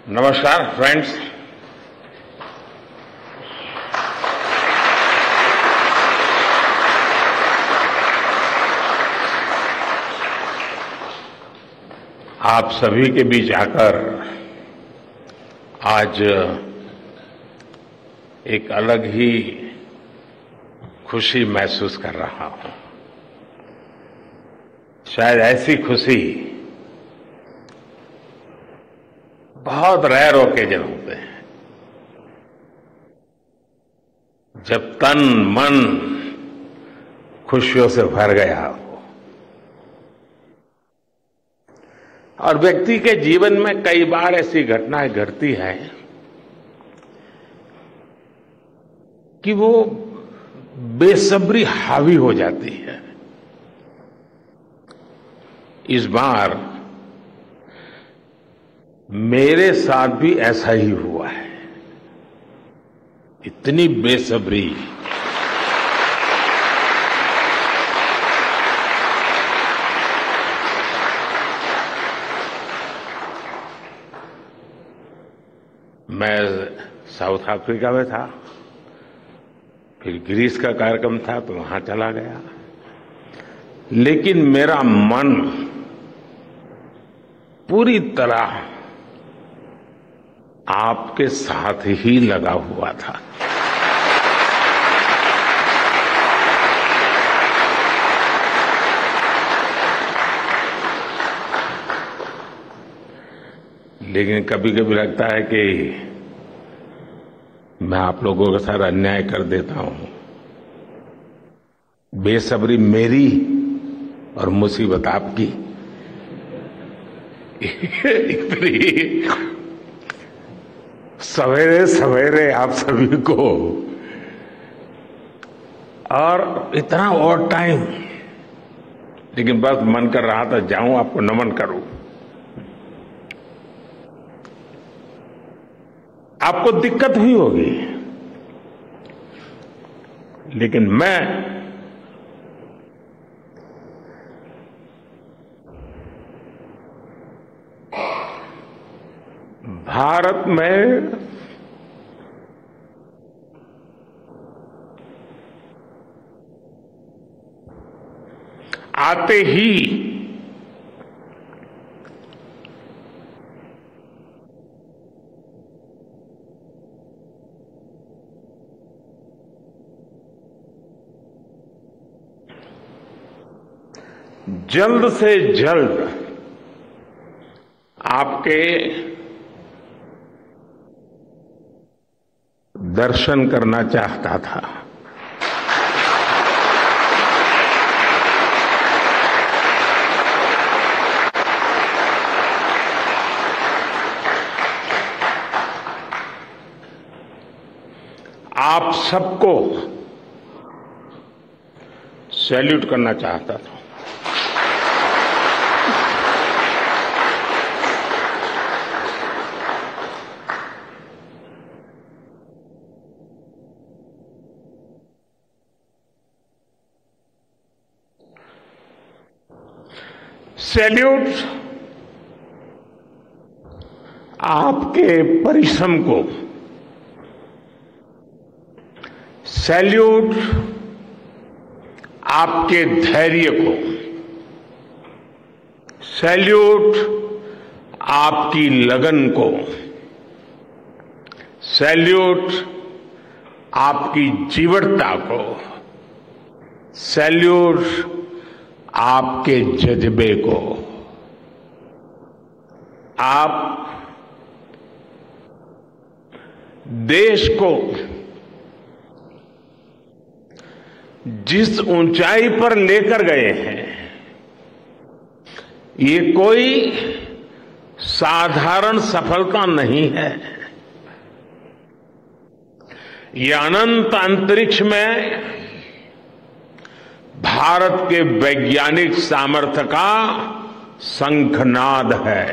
नमस्कार फ्रेंड्स। आप सभी के बीच आकर आज एक अलग ही खुशी महसूस कर रहा हूं। शायद ऐसी खुशी बहुत रेयर ओकेजन होते हैं जब तन मन खुशियों से भर गया हो और व्यक्ति के जीवन में कई बार ऐसी घटनाएं घटती हैं कि वो बेसब्री हावी हो जाती है। इस बार मेरे साथ भी ऐसा ही हुआ है। इतनी बेसब्री मैं साउथ अफ्रीका में था, फिर ग्रीस का कार्यक्रम था तो वहां चला गया, लेकिन मेरा मन पूरी तरह आपके साथ ही लगा हुआ था। लेकिन कभी कभी लगता है कि मैं आप लोगों के साथ अन्याय कर देता हूं। बेसब्री मेरी और मुसीबत आपकी। सवेरे सवेरे आप सभी को और इतना और टाइम, लेकिन बस मन कर रहा था जाऊं आपको नमन करूं। आपको दिक्कत हुई होगी, लेकिन मैं भारत में आते ही जल्द से जल्द आपके दर्शन करना चाहता था। आप सबको सैल्यूट करना चाहता था। सैल्यूट आपके परिश्रम को, सैल्यूट आपके धैर्य को, सैल्यूट आपकी लगन को, सैल्यूट आपकी जीवटता को, सैल्यूट आपके जज्बे को। आप देश को जिस ऊंचाई पर लेकर गए हैं, ये कोई साधारण सफलता नहीं है। ये अनंत अंतरिक्ष में भारत के वैज्ञानिक सामर्थ्य का शंखनाद है।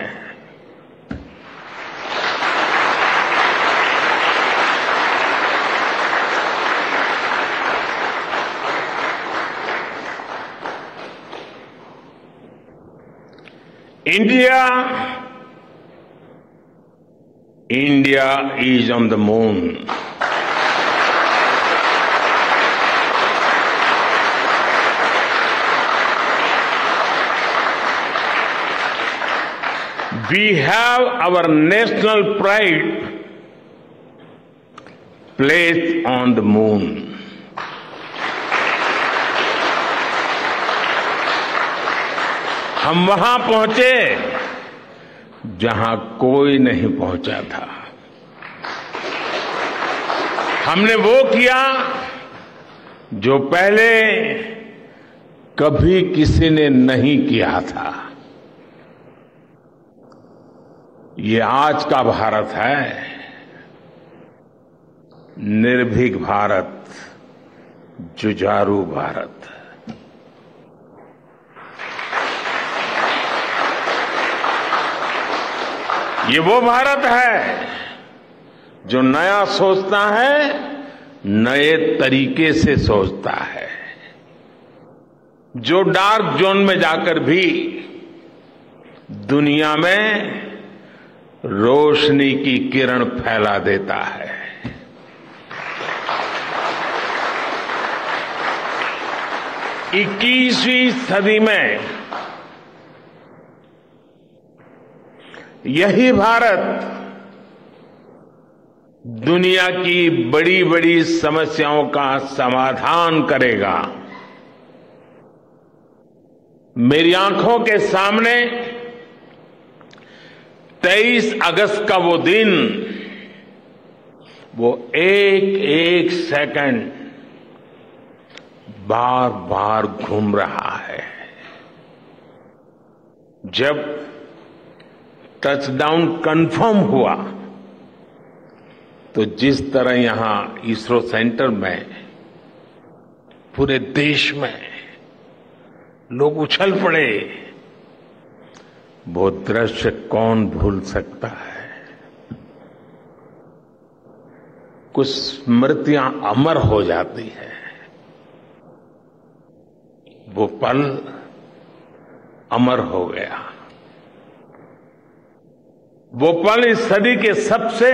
India India is on the moon. We have our national pride placed on the moon. हम वहां पहुंचे जहां कोई नहीं पहुंचा था। हमने वो किया जो पहले कभी किसी ने नहीं किया था। ये आज का भारत है, निर्भीक भारत, जुझारू भारत। ये वो भारत है जो नया सोचता है, नए तरीके से सोचता है, जो डार्क जोन में जाकर भी दुनिया में रोशनी की किरण फैला देता है। इक्कीसवीं सदी में यही भारत दुनिया की बड़ी बड़ी समस्याओं का समाधान करेगा। मेरी आंखों के सामने 23 अगस्त का वो दिन, वो एक एक सेकंड बार बार घूम रहा है। जब टचडाउन कंफर्म हुआ तो जिस तरह यहां इसरो सेंटर में पूरे देश में लोग उछल पड़े, वो दृश्य कौन भूल सकता है। कुछ स्मृतियां अमर हो जाती है। वो पल अमर हो गया। वो पल इस सदी के सबसे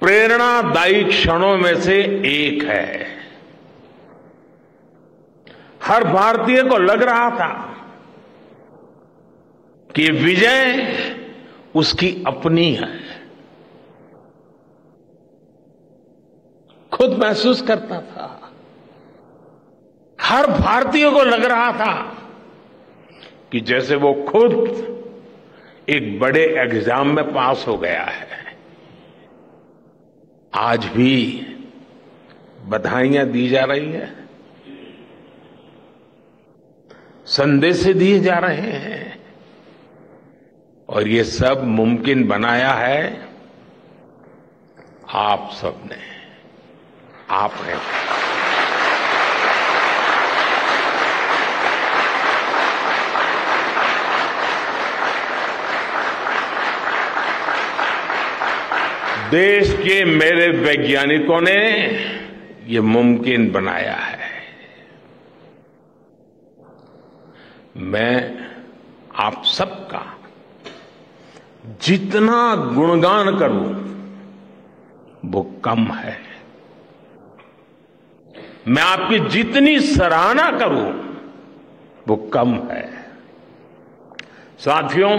प्रेरणादायी क्षणों में से एक है। हर भारतीय को लग रहा था कि विजय उसकी अपनी है। खुद महसूस करता था, हर भारतीय को लग रहा था कि जैसे वो खुद एक बड़े एग्जाम में पास हो गया है। आज भी बधाइयां दी जा रही है, संदेश दिए जा रहे हैं, और ये सब मुमकिन बनाया है आप सबने, आप हैं। देश के मेरे वैज्ञानिकों ने ये मुमकिन बनाया है। मैं आप सबका जितना गुणगान करूं वो कम है। मैं आपकी जितनी सराहना करूं वो कम है। साथियों,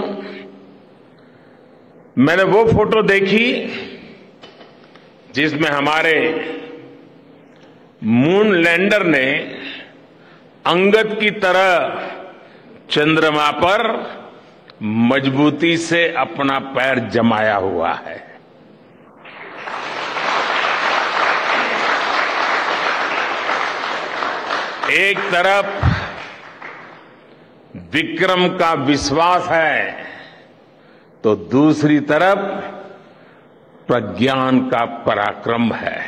मैंने वो फोटो देखी जिसमें हमारे मून लैंडर ने अंगद की तरह चंद्रमा पर मजबूती से अपना पैर जमाया हुआ है। एक तरफ विक्रम का विश्वास है तो दूसरी तरफ प्रज्ञान का पराक्रम है।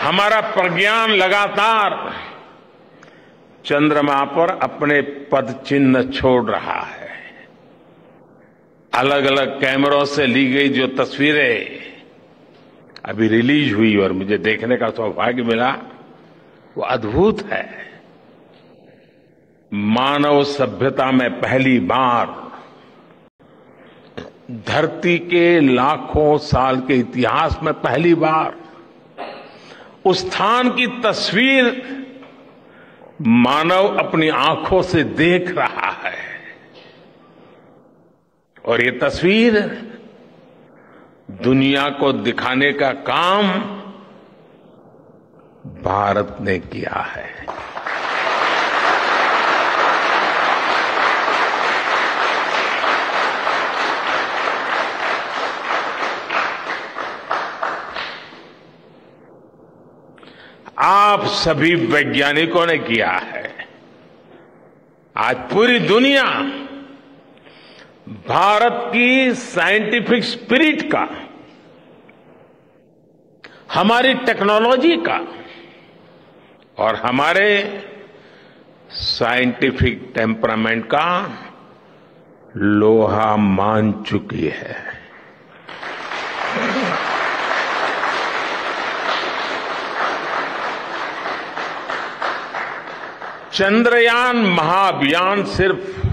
हमारा प्रज्ञान लगातार चंद्रमा पर अपने पद चिन्ह छोड़ रहा है। अलग अलग कैमरों से ली गई जो तस्वीरें अभी रिलीज हुई और मुझे देखने का सौभाग्य मिला, वो अद्भुत है। मानव सभ्यता में पहली बार धरती के लाखों साल के इतिहास में पहली बार उस स्थान की तस्वीर मानव अपनी आंखों से देख रहा है। और ये तस्वीर दुनिया को दिखाने का काम भारत ने किया है। आप सभी वैज्ञानिकों ने किया है। आज पूरी दुनिया भारत की साइंटिफिक स्पिरिट का, हमारी टेक्नोलॉजी का और हमारे साइंटिफिक टेम्परामेंट का लोहा मान चुकी है। चंद्रयान महाअभियान सिर्फ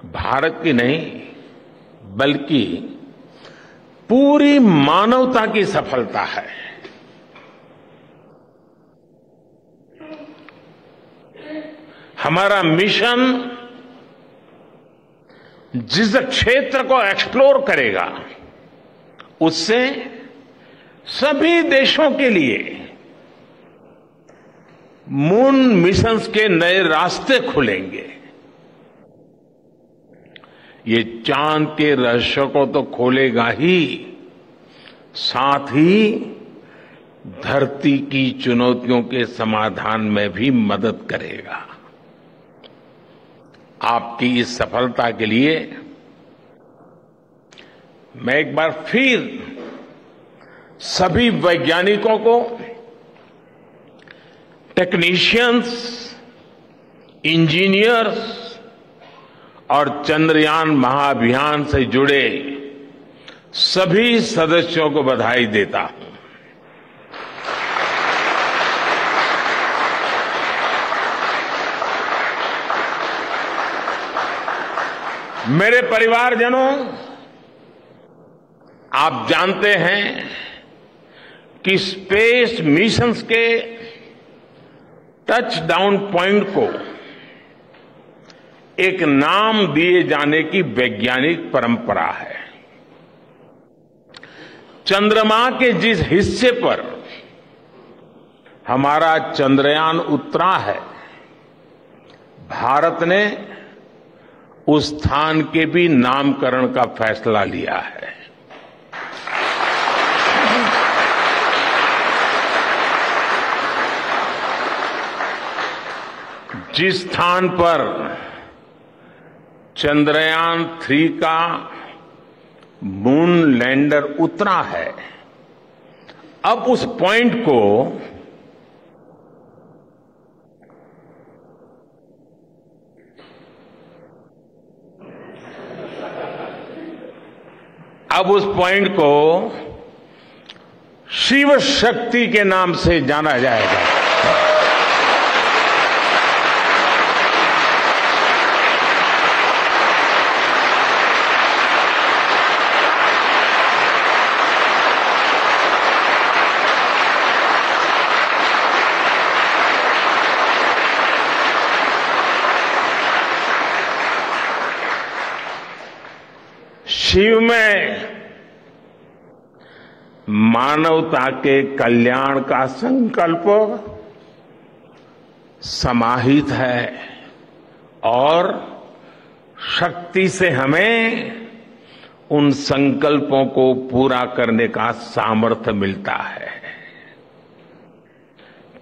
भारत की नहीं बल्कि पूरी मानवता की सफलता है। हमारा मिशन जिस क्षेत्र को एक्सप्लोर करेगा उससे सभी देशों के लिए मून मिशंस के नए रास्ते खुलेंगे। ये चांद के रहस्य को तो खोलेगा ही, साथ ही धरती की चुनौतियों के समाधान में भी मदद करेगा। आपकी इस सफलता के लिए मैं एक बार फिर सभी वैज्ञानिकों को, टेक्नीशियंस, इंजीनियर्स और चंद्रयान महाअभियान से जुड़े सभी सदस्यों को बधाई देता हूं। मेरे परिवारजनों, आप जानते हैं कि स्पेस मिशंस के टच डाउन पॉइंट को एक नाम दिए जाने की वैज्ञानिक परंपरा है। चंद्रमा के जिस हिस्से पर हमारा चंद्रयान उतरा है, भारत ने उस स्थान के भी नामकरण का फैसला लिया है। जिस स्थान पर चंद्रयान 3 का मून लैंडर उतरा है, अब उस पॉइंट को शिव शक्ति के नाम से जाना जाएगा। शिव में मानवता के कल्याण का संकल्प समाहित है और शक्ति से हमें उन संकल्पों को पूरा करने का सामर्थ्य मिलता है।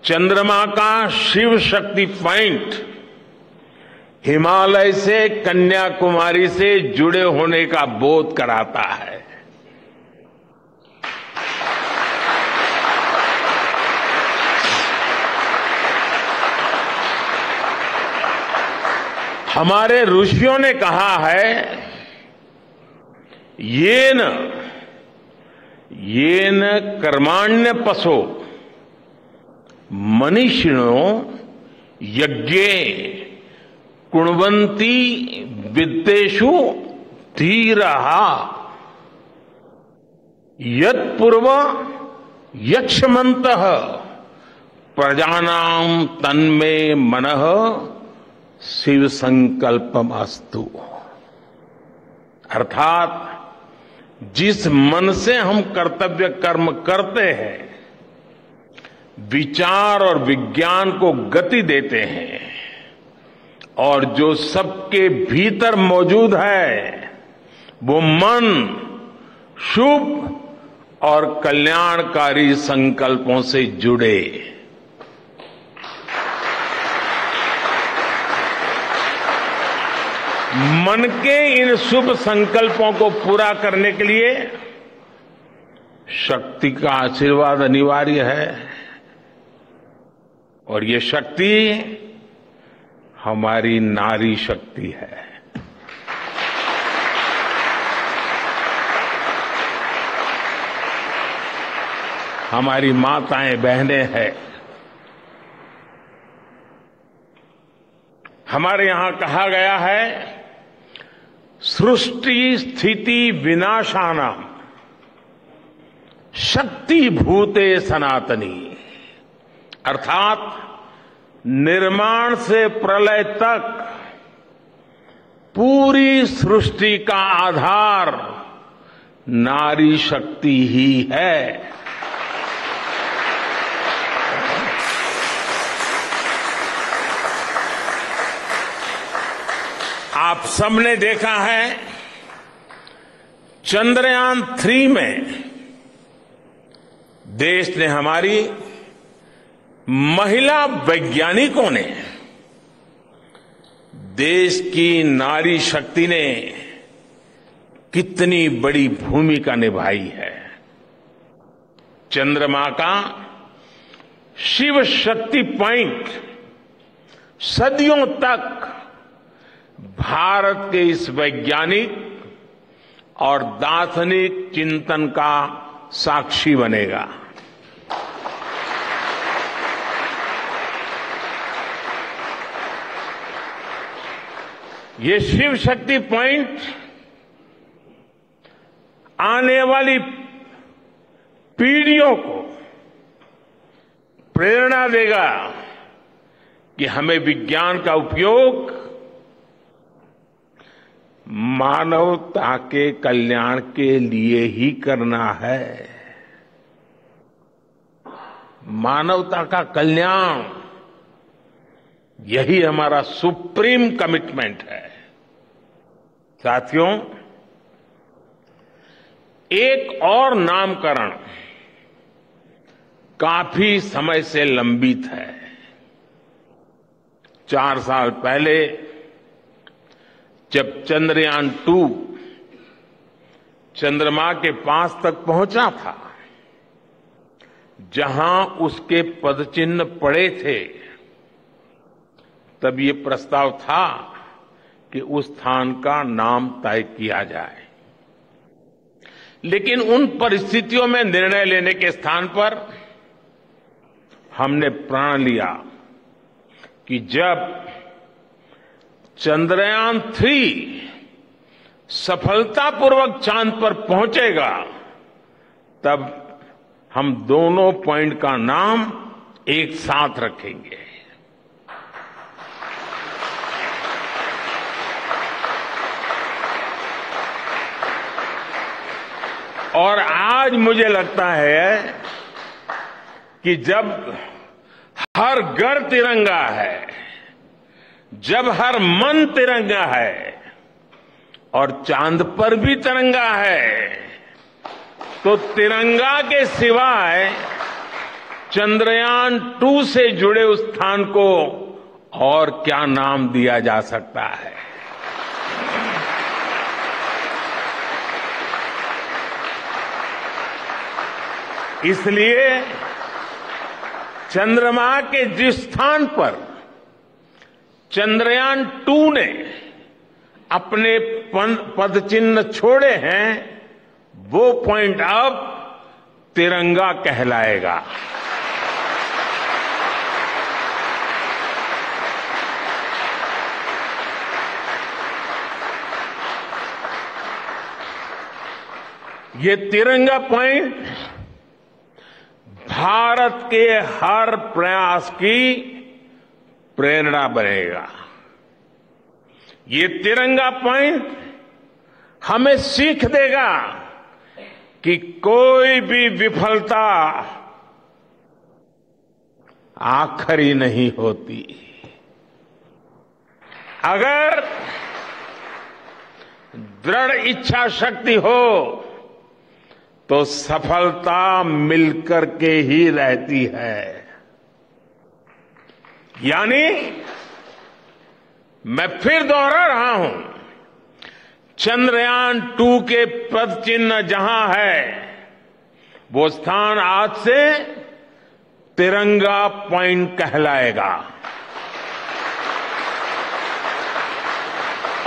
चंद्रमा का शिव शक्ति पॉइंट हिमालय से कन्याकुमारी से जुड़े होने का बोध कराता है। हमारे ऋषियों ने कहा है, येन कर्माण्य पशो मनीषिणो यज्ञे कुण्वन्ति वित्तेषु धीरः यत्पूर्व यक्ष्मन्तः प्रजानां तन्मे मनः शिव संकल्पमस्तु। अर्थात जिस मन से हम कर्तव्य कर्म करते हैं, विचार और विज्ञान को गति देते हैं, और जो सबके भीतर मौजूद है, वो मन शुभ और कल्याणकारी संकल्पों से जुड़े। मन के इन शुभ संकल्पों को पूरा करने के लिए शक्ति का आशीर्वाद अनिवार्य है, और ये शक्ति हमारी नारी शक्ति है। हमारी माताएं बहनें हैं। हमारे यहां कहा गया है, सृष्टि स्थिति विनाशानाम शक्ति भूते सनातनी। अर्थात निर्माण से प्रलय तक पूरी सृष्टि का आधार नारी शक्ति ही है। आप सबने देखा है, चंद्रयान 3 में देश ने, हमारी महिला वैज्ञानिकों ने, देश की नारी शक्ति ने कितनी बड़ी भूमिका निभाई है। चंद्रमा का शिव शक्ति पॉइंट सदियों तक भारत के इस वैज्ञानिक और दार्शनिक चिंतन का साक्षी बनेगा। ये शिव शक्ति पॉइंट आने वाली पीढ़ियों को प्रेरणा देगा कि हमें विज्ञान का उपयोग मानवता के कल्याण के लिए ही करना है। मानवता का कल्याण, यही हमारा सुप्रीम कमिटमेंट है। साथियों, एक और नामकरण काफी समय से लंबित है। 4 साल पहले जब चंद्रयान 2 चंद्रमा के पास तक पहुंचा था, जहां उसके पदचिन्ह पड़े थे, तब ये प्रस्ताव था कि उस स्थान का नाम तय किया जाए। लेकिन उन परिस्थितियों में निर्णय लेने के स्थान पर हमने प्रण लिया कि जब चंद्रयान 3 सफलतापूर्वक चांद पर पहुंचेगा, तब हम दोनों पॉइंट का नाम एक साथ रखेंगे। और आज मुझे लगता है कि जब हर घर तिरंगा है, जब हर मन तिरंगा है और चांद पर भी तिरंगा है, तो तिरंगा के सिवाय चंद्रयान 2 से जुड़े उस स्थान को और क्या नाम दिया जा सकता है। इसलिए चंद्रमा के जिस स्थान पर चंद्रयान 2 ने अपने पदचिन्ह छोड़े हैं, वो पॉइंट अब तिरंगा कहलाएगा। ये तिरंगा पॉइंट भारत के हर प्रयास की प्रेरणा बनेगा। ये तिरंगा पॉइंट हमें सीख देगा कि कोई भी विफलता आखिरी नहीं होती। अगर दृढ़ इच्छा शक्ति हो तो सफलता मिलकर के ही रहती है। यानी मैं फिर दोहरा रहा हूं, चंद्रयान-2 के पद चिन्ह जहां है वो स्थान आज से तिरंगा पॉइंट कहलाएगा।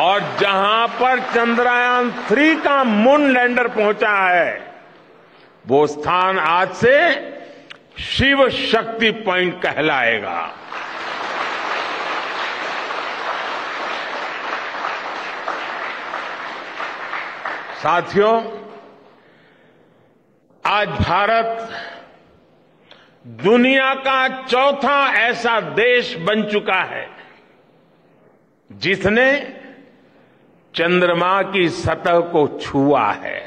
और जहां पर चंद्रयान-3 का मून लैंडर पहुंचा है वो स्थान आज से शिव शक्ति पॉइंट कहलाएगा। साथियों, आज भारत दुनिया का चौथा ऐसा देश बन चुका है जिसने चंद्रमा की सतह को छुआ है।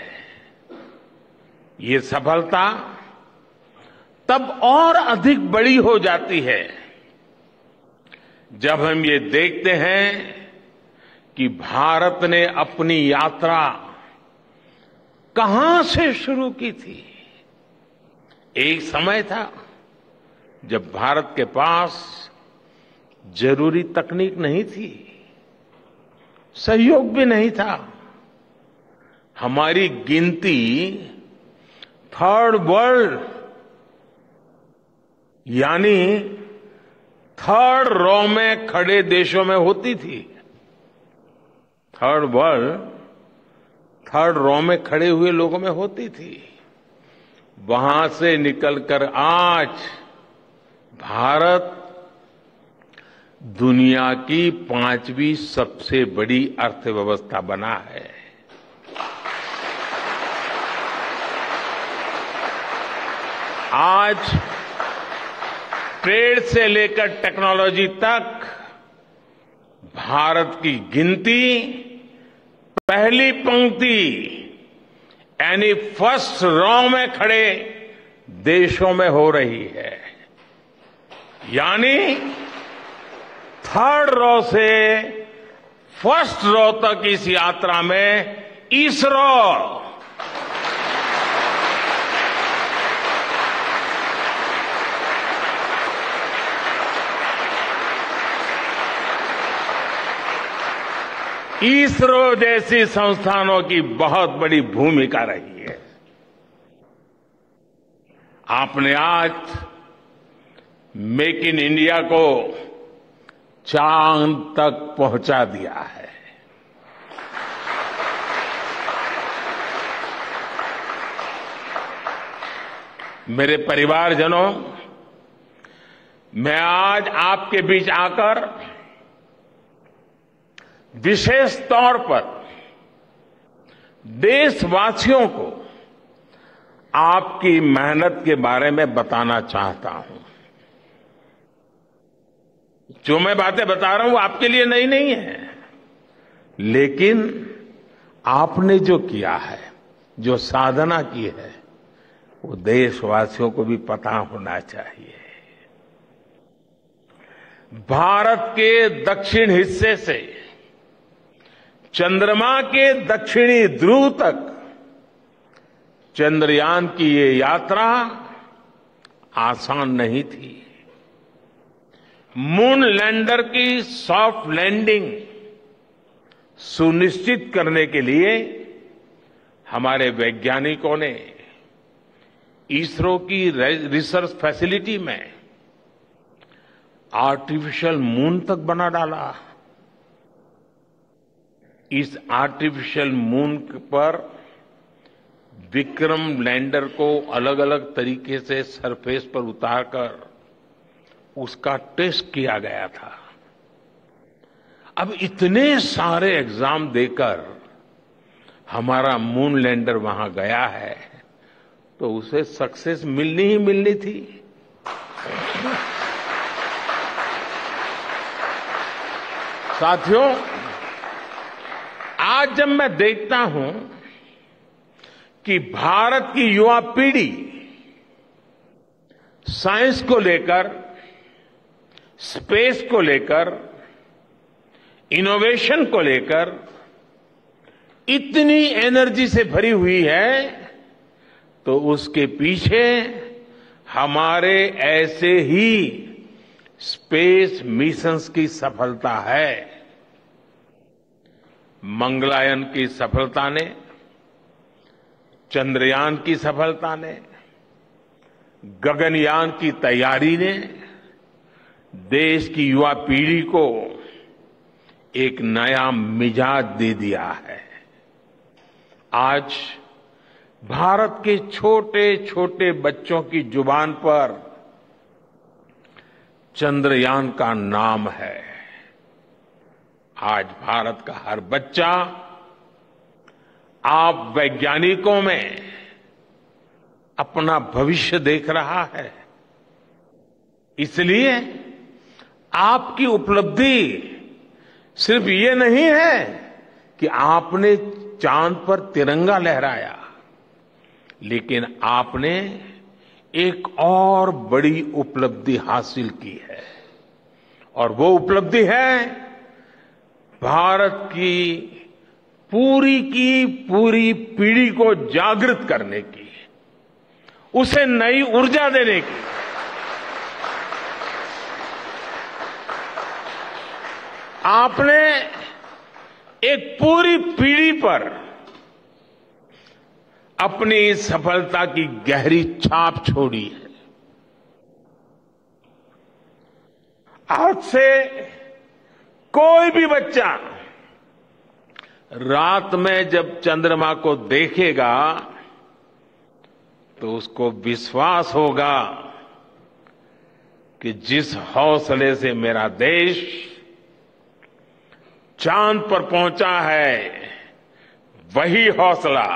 ये सफलता तब और अधिक बड़ी हो जाती है जब हम ये देखते हैं कि भारत ने अपनी यात्रा कहां से शुरू की थी। एक समय था जब भारत के पास जरूरी तकनीक नहीं थी, सहयोग भी नहीं था। हमारी गिनती थर्ड वर्ल्ड यानी थर्ड रो में खड़े देशों में होती थी। थर्ड वर्ल्ड थर्ड रो में खड़े हुए लोगों में होती थी। वहां से निकलकर आज भारत दुनिया की 5वीं सबसे बड़ी अर्थव्यवस्था बना है। आज ट्रेड से लेकर टेक्नोलॉजी तक भारत की गिनती पहली पंक्ति यानी फर्स्ट रो में खड़े देशों में हो रही है। यानी थर्ड रो से फर्स्ट रो तक इस यात्रा में इसरो जैसी संस्थानों की बहुत बड़ी भूमिका रही है। आपने आज मेक इन इंडिया को चांद तक पहुंचा दिया है। मेरे परिवारजनों, मैं आज आपके बीच आकर विशेष तौर पर देशवासियों को आपकी मेहनत के बारे में बताना चाहता हूं। जो मैं बातें बता रहा हूं वो आपके लिए नई नहीं है, लेकिन आपने जो किया है, जो साधना की है, वो देशवासियों को भी पता होना चाहिए। भारत के दक्षिण हिस्से से चंद्रमा के दक्षिणी ध्रुव तक चंद्रयान की ये यात्रा आसान नहीं थी। मून लैंडर की सॉफ्ट लैंडिंग सुनिश्चित करने के लिए हमारे वैज्ञानिकों ने इसरो की रिसर्च फैसिलिटी में आर्टिफिशियल मून तक बना डाला। इस आर्टिफिशियल मून पर विक्रम लैंडर को अलग अलग तरीके से सरफेस पर उतारकर उसका टेस्ट किया गया था। अब इतने सारे एग्जाम देकर हमारा मून लैंडर वहां गया है तो उसे सक्सेस मिलनी ही मिलनी थी। साथियों, आज जब मैं देखता हूं कि भारत की युवा पीढ़ी साइंस को लेकर, स्पेस को लेकर, इनोवेशन को लेकर इतनी एनर्जी से भरी हुई है, तो उसके पीछे हमारे ऐसे ही स्पेस मिशंस की सफलता है। मंगलयान की सफलता ने, चंद्रयान की सफलता ने, गगनयान की तैयारी ने देश की युवा पीढ़ी को एक नया मिजाज दे दिया है। आज भारत के छोटे छोटे बच्चों की जुबान पर चंद्रयान का नाम है। आज भारत का हर बच्चा आप वैज्ञानिकों में अपना भविष्य देख रहा है। इसलिए आपकी उपलब्धि सिर्फ ये नहीं है कि आपने चांद पर तिरंगा लहराया, लेकिन आपने एक और बड़ी उपलब्धि हासिल की है, और वो उपलब्धि है भारत की पूरी पीढ़ी को जागृत करने की, उसे नई ऊर्जा देने की। आपने एक पूरी पीढ़ी पर अपनी सफलता की गहरी छाप छोड़ी है। आज से कोई भी बच्चा रात में जब चंद्रमा को देखेगा तो उसको विश्वास होगा कि जिस हौसले से मेरा देश चांद पर पहुंचा है, वही हौसला,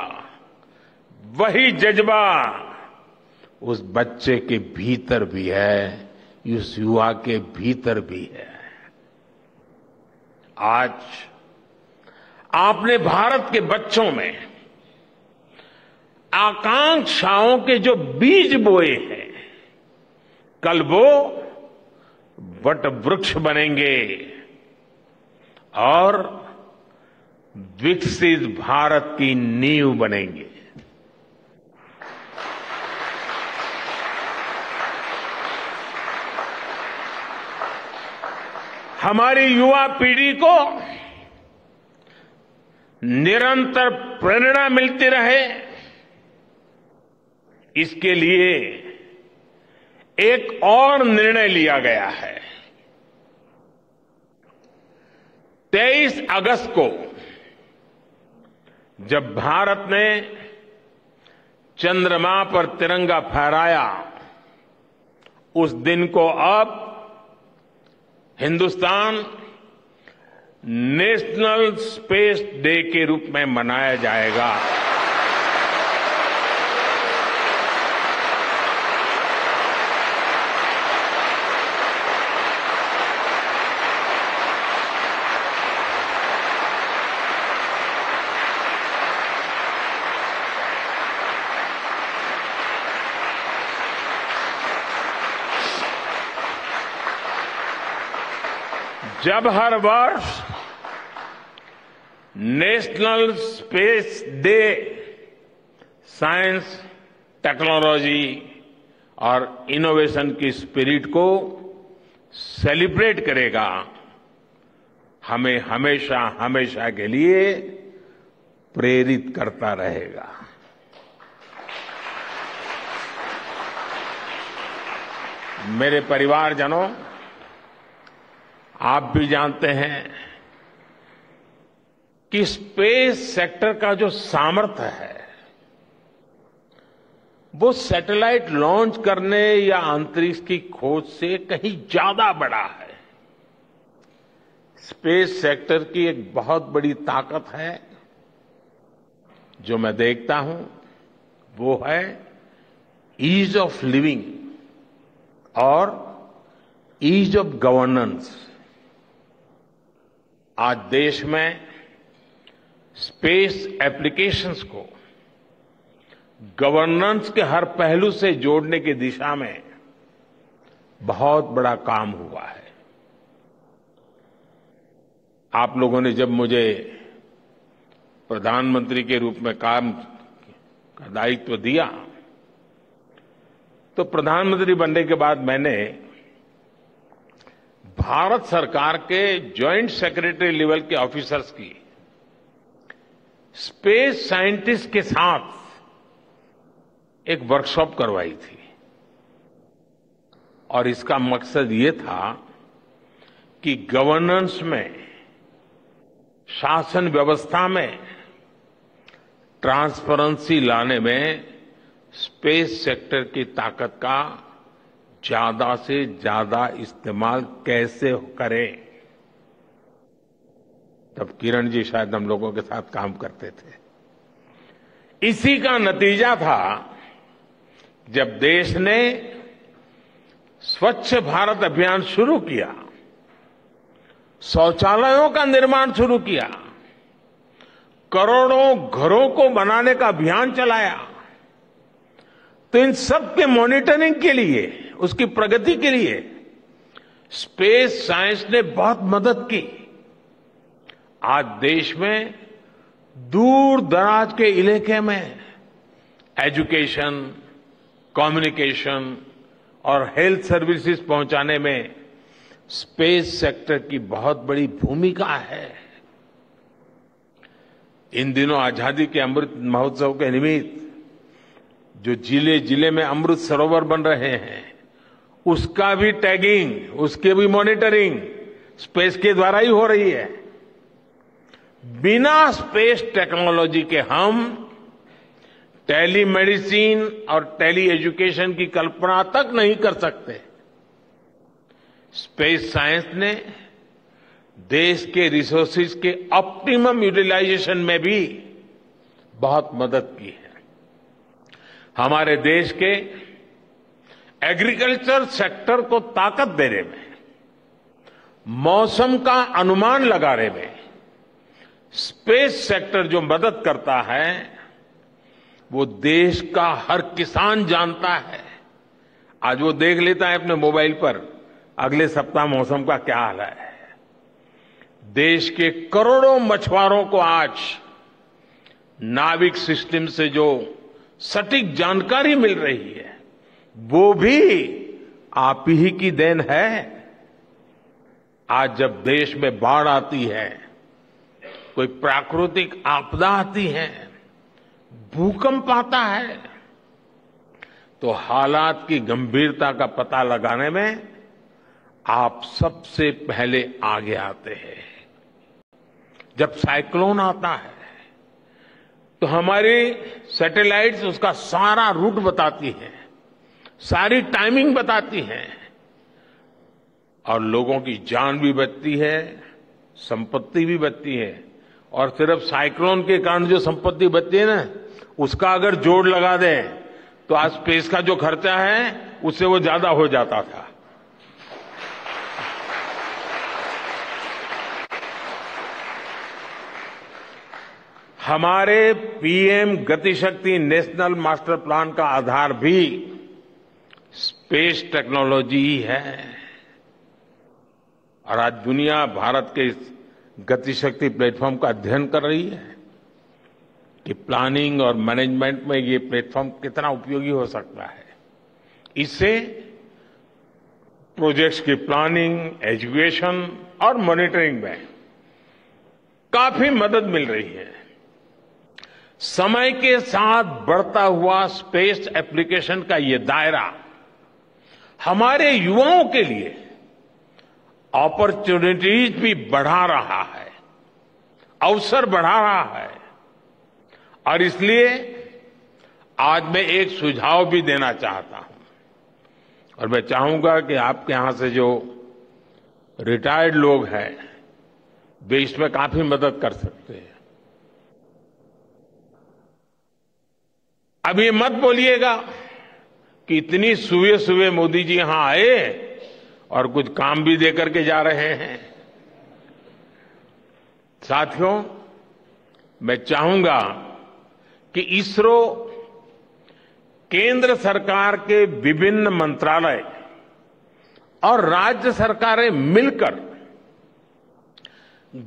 वही जज्बा उस बच्चे के भीतर भी है, उस युवा के भीतर भी है। आज आपने भारत के बच्चों में आकांक्षाओं के जो बीज बोए हैं, कल वो वट वृक्ष बनेंगे और विकसित भारत की नींव बनेंगे। हमारी युवा पीढ़ी को निरंतर प्रेरणा मिलती रहे, इसके लिए एक और निर्णय लिया गया है। 23 अगस्त को जब भारत ने चंद्रमा पर तिरंगा फहराया, उस दिन को अब हिंदुस्तान नेशनल स्पेस डे के रूप में मनाया जाएगा। जब हर वर्ष national space day science, technology और इनोवेशन की स्पिरिट को सेलिब्रेट करेगा, हमें हमेशा हमेशा के लिए प्रेरित करता रहेगा। मेरे परिवारजनों, आप भी जानते हैं कि स्पेस सेक्टर का जो सामर्थ्य है, वो सैटेलाइट लॉन्च करने या अंतरिक्ष की खोज से कहीं ज्यादा बड़ा है। स्पेस सेक्टर की एक बहुत बड़ी ताकत है जो मैं देखता हूं वो है ईज ऑफ लिविंग और ईज ऑफ गवर्नेंस। आज देश में स्पेस एप्लीकेशंस को गवर्नेंस के हर पहलू से जोड़ने की दिशा में बहुत बड़ा काम हुआ है। आप लोगों ने जब मुझे प्रधानमंत्री के रूप में काम का दायित्व दिया तो प्रधानमंत्री बनने के बाद मैंने भारत सरकार के जॉइंट सेक्रेटरी लेवल के ऑफिसर्स की स्पेस साइंटिस्ट के साथ एक वर्कशॉप करवाई थी और इसका मकसद ये था कि गवर्नेंस में, शासन व्यवस्था में ट्रांसपेरेंसी लाने में स्पेस सेक्टर की ताकत का ज्यादा से ज्यादा इस्तेमाल कैसे करें। तब किरण जी शायद हम लोगों के साथ काम करते थे। इसी का नतीजा था जब देश ने स्वच्छ भारत अभियान शुरू किया, शौचालयों का निर्माण शुरू किया, करोड़ों घरों को बनाने का अभियान चलाया, तो इन सब के मॉनिटरिंग के लिए, उसकी प्रगति के लिए स्पेस साइंस ने बहुत मदद की। आज देश में दूर दराज के इलाके में एजुकेशन, कम्युनिकेशन और हेल्थ सर्विसेज पहुंचाने में स्पेस सेक्टर की बहुत बड़ी भूमिका है। इन दिनों आजादी के अमृत महोत्सव के निमित्त जो जिले जिले में अमृत सरोवर बन रहे हैं, उसका भी टैगिंग, उसकी भी मॉनिटरिंग स्पेस के द्वारा ही हो रही है। बिना स्पेस टेक्नोलॉजी के हम टेलीमेडिसिन और टेली एजुकेशन की कल्पना तक नहीं कर सकते। स्पेस साइंस ने देश के रिसोर्सेज के ऑप्टिमम यूटिलाइजेशन में भी बहुत मदद की है। हमारे देश के एग्रीकल्चर सेक्टर को ताकत देने में, मौसम का अनुमान लगाने में स्पेस सेक्टर जो मदद करता है वो देश का हर किसान जानता है। आज वो देख लेता है अपने मोबाइल पर अगले सप्ताह मौसम का क्या हाल है। देश के करोड़ों मछुआरों को आज नाविक सिस्टम से जो सटीक जानकारी मिल रही है वो भी आप ही की देन है। आज जब देश में बाढ़ आती है, कोई प्राकृतिक आपदा आती है, भूकंप आता है, तो हालात की गंभीरता का पता लगाने में आप सबसे पहले आगे आते हैं। जब साइक्लोन आता है तो हमारी सैटेलाइट्स उसका सारा रूट बताती हैं, सारी टाइमिंग बताती हैं और लोगों की जान भी बचती है, संपत्ति भी बचती है। और सिर्फ साइक्लोन के कारण जो संपत्ति बचती है ना, उसका अगर जोड़ लगा दें तो आज स्पेस का जो खर्चा है उससे वो ज्यादा हो जाता था। हमारे PM Gatishakti national master plan का आधार भी स्पेस टेक्नोलॉजी ही है। और आज दुनिया भारत के इस गतिशक्ति प्लेटफॉर्म का अध्ययन कर रही है कि प्लानिंग और मैनेजमेंट में ये प्लेटफॉर्म कितना उपयोगी हो सकता है। इससे प्रोजेक्ट्स की प्लानिंग, एजुकेशन और मॉनिटरिंग में काफी मदद मिल रही है। समय के साथ बढ़ता हुआ स्पेस एप्लीकेशन का ये दायरा हमारे युवाओं के लिए अपॉर्चुनिटीज भी बढ़ा रहा है, अवसर बढ़ा रहा है। और इसलिए आज मैं एक सुझाव भी देना चाहता हूं और मैं चाहूंगा कि आपके यहां से जो रिटायर्ड लोग हैं वे इसमें काफी मदद कर सकते हैं। अब ये मत बोलिएगा कि इतनी सुबह सुबह मोदी जी यहां आए और कुछ काम भी दे करके जा रहे हैं। साथियों, मैं चाहूंगा कि इसरो केंद्र सरकार के विभिन्न मंत्रालय और राज्य सरकारें मिलकर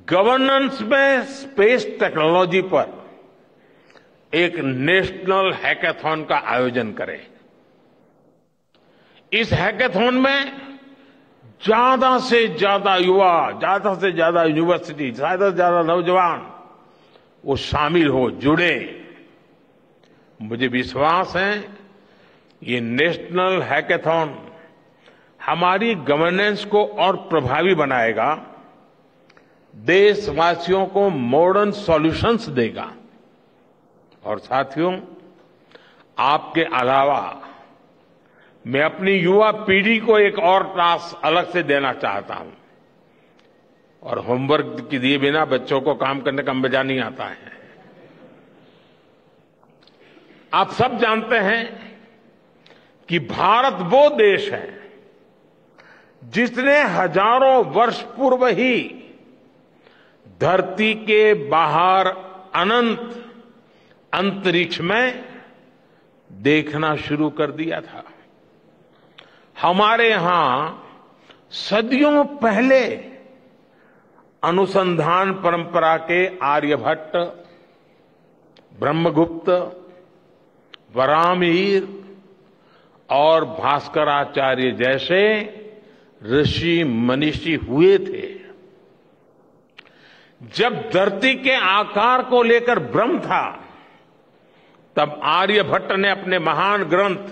गवर्नेंस में स्पेस टेक्नोलॉजी पर एक नेशनल हैकाथॉन का आयोजन करें। इस हैकाथॉन में ज्यादा से ज्यादा युवा, ज्यादा से ज्यादा यूनिवर्सिटी, ज्यादा से ज्यादा नौजवान वो शामिल हो, जुड़े। मुझे विश्वास है ये नेशनल हैकाथॉन हमारी गवर्नेंस को और प्रभावी बनाएगा, देशवासियों को मॉडर्न सॉल्यूशंस देगा। और साथियों, आपके अलावा मैं अपनी युवा पीढ़ी को एक और टास्क अलग से देना चाहता हूं। और होमवर्क के दिए बिना बच्चों को काम करने का मजा नहीं आता है। आप सब जानते हैं कि भारत वो देश है जिसने हजारों वर्ष पूर्व ही धरती के बाहर अनंत अंतरिक्ष में देखना शुरू कर दिया था। हमारे यहां सदियों पहले अनुसंधान परंपरा के आर्यभट्ट, ब्रह्मगुप्त, वराहमिहिर और भास्कराचार्य जैसे ऋषि मनीषी हुए थे। जब धरती के आकार को लेकर भ्रम था, तब आर्यभट्ट ने अपने महान ग्रंथ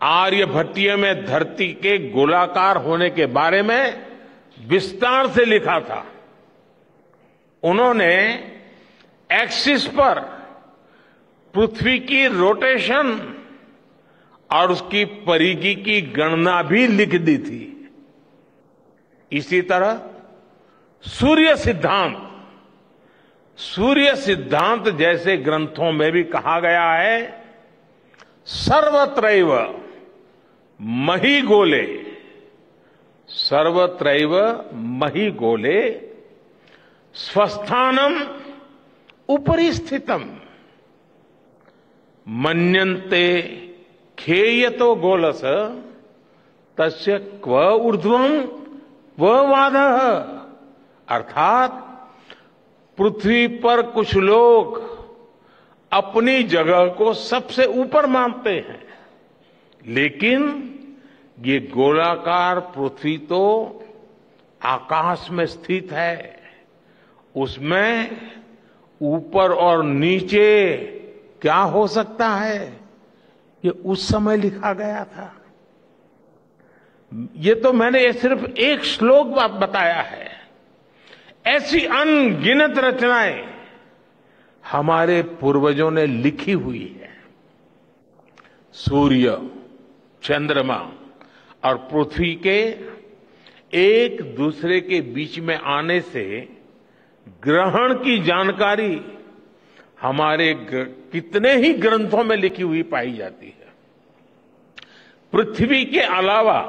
आर्यभट्टीय में धरती के गोलाकार होने के बारे में विस्तार से लिखा था। उन्होंने एक्सिस पर पृथ्वी की रोटेशन और उसकी परिधि की गणना भी लिख दी थी। इसी तरह सूर्य सिद्धांत जैसे ग्रंथों में भी कहा गया है, सर्वत्रैव महिगोले, सर्वत्रैव महिगोले स्वस्थानम उपरि स्थितम मन्यन्ते खेयतो गोलस तस्य क्व ऊर्ध्वं क्व वाधः। अर्थात पृथ्वी पर कुछ लोग अपनी जगह को सबसे ऊपर मानते हैं, लेकिन ये गोलाकार पृथ्वी तो आकाश में स्थित है, उसमें ऊपर और नीचे क्या हो सकता है, ये उस समय लिखा गया था। ये तो मैंने सिर्फ एक श्लोक बताया है। ऐसी अनगिनत रचनाएं हमारे पूर्वजों ने लिखी हुई है। सूर्य, चंद्रमा और पृथ्वी के एक दूसरे के बीच में आने से ग्रहण की जानकारी हमारे कितने ही ग्रंथों में लिखी हुई पाई जाती है। पृथ्वी के अलावा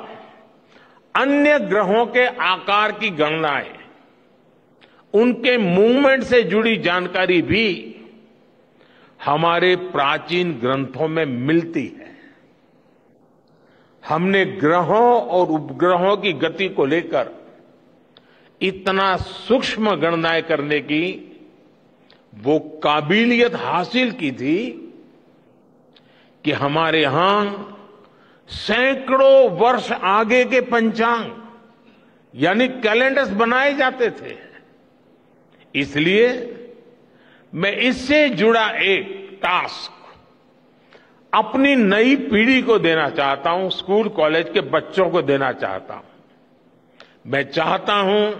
अन्य ग्रहों के आकार की गणनाएं, उनके मूवमेंट से जुड़ी जानकारी भी हमारे प्राचीन ग्रंथों में मिलती है। हमने ग्रहों और उपग्रहों की गति को लेकर इतना सूक्ष्म गणनाएं करने की वो काबिलियत हासिल की थी कि हमारे यहां सैकड़ों वर्ष आगे के पंचांग यानी कैलेंडर्स बनाए जाते थे। इसलिए मैं इससे जुड़ा एक टास्क अपनी नई पीढ़ी को देना चाहता हूं, स्कूल कॉलेज के बच्चों को देना चाहता हूं। मैं चाहता हूं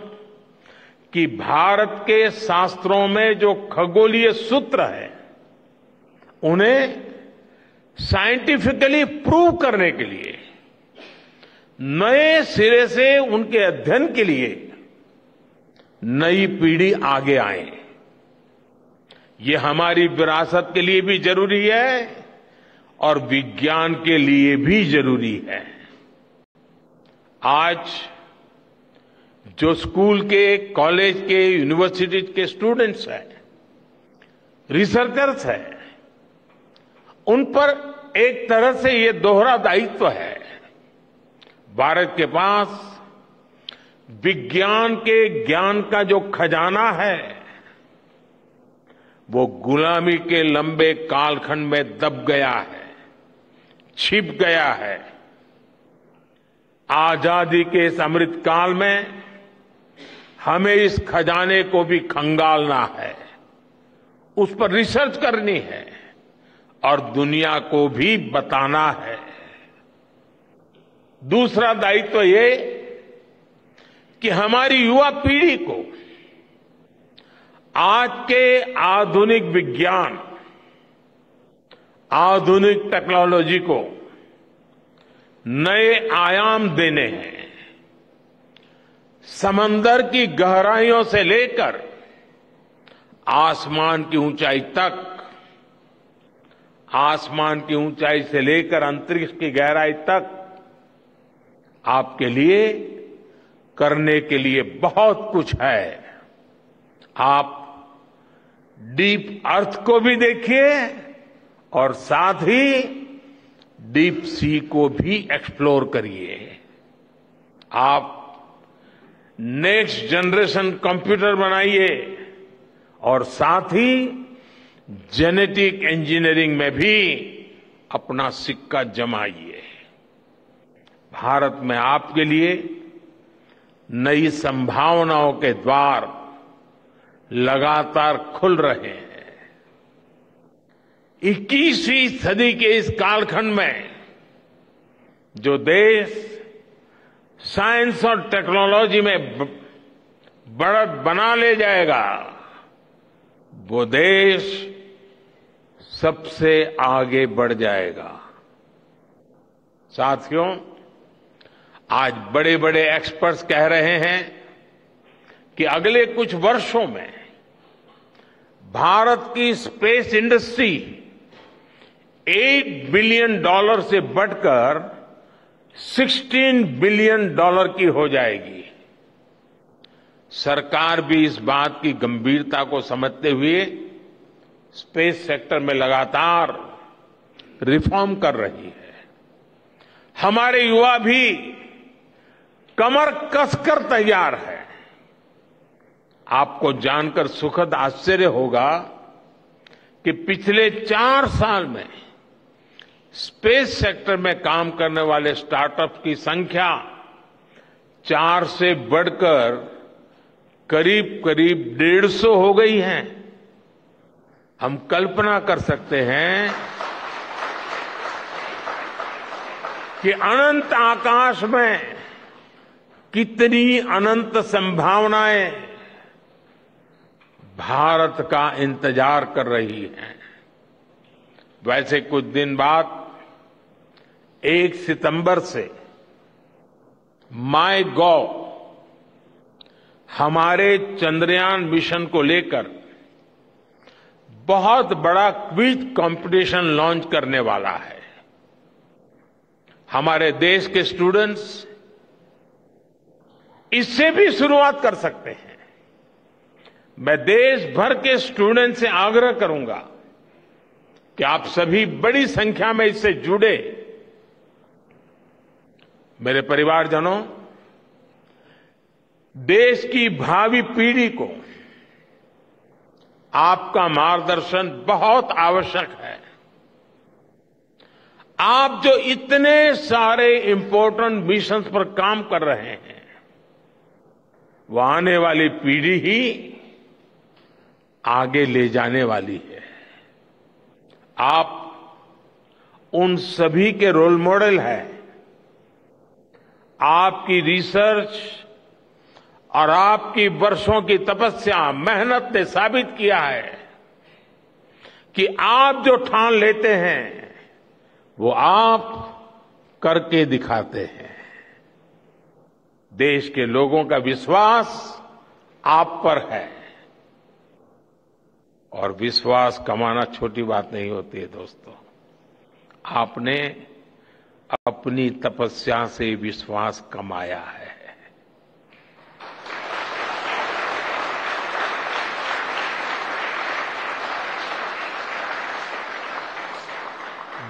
कि भारत के शास्त्रों में जो खगोलीय सूत्र है, उन्हें साइंटिफिकली प्रूव करने के लिए, नए सिरे से उनके अध्ययन के लिए नई पीढ़ी आगे आए। ये हमारी विरासत के लिए भी जरूरी है और विज्ञान के लिए भी जरूरी है। आज जो स्कूल के, कॉलेज के, यूनिवर्सिटी के स्टूडेंट्स हैं, रिसर्चर्स हैं, उन पर एक तरह से ये दोहरा दायित्व है। भारत के पास विज्ञान के ज्ञान का जो खजाना है वो गुलामी के लंबे कालखंड में दब गया है, छिप गया है। आजादी के इस अमृत काल में हमें इस खजाने को भी खंगालना है, उस पर रिसर्च करनी है और दुनिया को भी बताना है। दूसरा दायित्व ये कि हमारी युवा पीढ़ी को आज के आधुनिक विज्ञान, आधुनिक टेक्नोलॉजी को नए आयाम देने हैं। समंदर की गहराइयों से लेकर आसमान की ऊंचाई तक, आसमान की ऊंचाई से लेकर अंतरिक्ष की गहराई तक आपके लिए करने के लिए बहुत कुछ है। आप डीप अर्थ को भी देखिए और साथ ही डीप सी को भी एक्सप्लोर करिए। आप नेक्स्ट जनरेशन कंप्यूटर बनाइए और साथ ही जेनेटिक इंजीनियरिंग में भी अपना सिक्का जमाइए। भारत में आपके लिए नई संभावनाओं के द्वार लगातार खुल रहे हैं। 21वीं सदी के इस कालखंड में जो देश साइंस और टेक्नोलॉजी में बढ़त बना ले जाएगा, वो देश सबसे आगे बढ़ जाएगा। साथियों, आज बड़े बड़े एक्सपर्ट्स कह रहे हैं कि अगले कुछ वर्षों में भारत की स्पेस इंडस्ट्री $8 बिलियन से बढ़कर $16 बिलियन की हो जाएगी। सरकार भी इस बात की गंभीरता को समझते हुए स्पेस सेक्टर में लगातार रिफॉर्म कर रही है। हमारे युवा भी कमर कसकर तैयार है। आपको जानकर सुखद आश्चर्य होगा कि पिछले 4 साल में स्पेस सेक्टर में काम करने वाले स्टार्टअप्स की संख्या 4 से बढ़कर करीब करीब 150 हो गई है। हम कल्पना कर सकते हैं कि अनंत आकाश में कितनी अनंत संभावनाएं भारत का इंतजार कर रही हैं। वैसे कुछ दिन बाद 1 सितंबर से माईगॉव हमारे चंद्रयान मिशन को लेकर बहुत बड़ा क्विज कंपटीशन लॉन्च करने वाला है। हमारे देश के स्टूडेंट्स इससे भी शुरुआत कर सकते हैं। मैं देश भर के स्टूडेंट से आग्रह करूंगा कि आप सभी बड़ी संख्या में इससे जुड़े। मेरे परिवारजनों, देश की भावी पीढ़ी को आपका मार्गदर्शन बहुत आवश्यक है। आप जो इतने सारे इंपॉर्टेंट मिशंस पर काम कर रहे हैं, वो आने वाली पीढ़ी ही आगे ले जाने वाली है। आप उन सभी के रोल मॉडल हैं। आपकी रिसर्च और आपकी वर्षों की तपस्या, मेहनत ने साबित किया है कि आप जो ठान लेते हैं वो आप करके दिखाते हैं। देश के लोगों का विश्वास आप पर है और विश्वास कमाना छोटी बात नहीं होती है दोस्तों। आपने अपनी तपस्या से विश्वास कमाया है।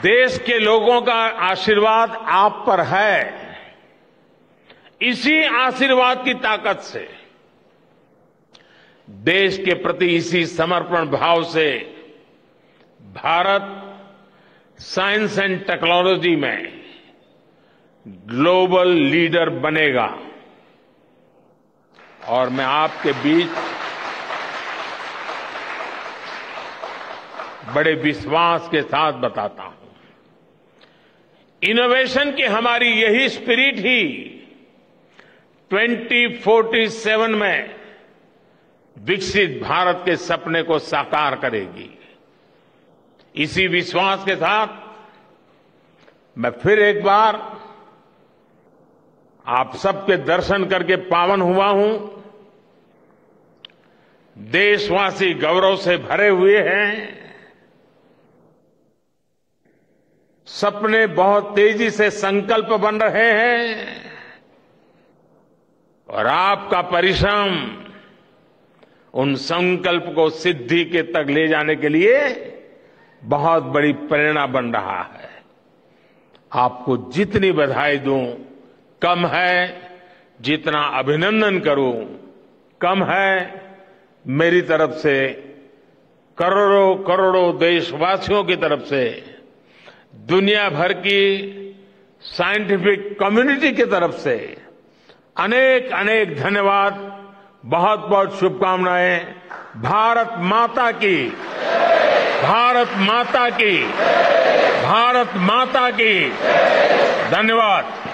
देश के लोगों का आशीर्वाद आप पर है। इसी आशीर्वाद की ताकत से, देश के प्रति इसी समर्पण भाव से भारत साइंस एंड टेक्नोलॉजी में ग्लोबल लीडर बनेगा। और मैं आपके बीच बड़े विश्वास के साथ बताता हूं, इनोवेशन की हमारी यही स्पिरिट ही 2047 में विकसित भारत के सपने को साकार करेगी। इसी विश्वास के साथ मैं फिर एक बार आप सबके दर्शन करके पावन हुआ हूं। देशवासी गौरव से भरे हुए हैं। सपने बहुत तेजी से संकल्प बन रहे हैं और आपका परिश्रम उन संकल्प को सिद्धि के तक ले जाने के लिए बहुत बड़ी प्रेरणा बन रहा है। आपको जितनी बधाई दूं कम है, जितना अभिनंदन करूं कम है। मेरी तरफ से करोड़ों करोड़ों देशवासियों की तरफ से, दुनिया भर की साइंटिफिक कम्युनिटी की तरफ से अनेक अनेक धन्यवाद, बहुत बहुत शुभकामनाएं। भारत माता की, भारत माता की, भारत माता की। धन्यवाद।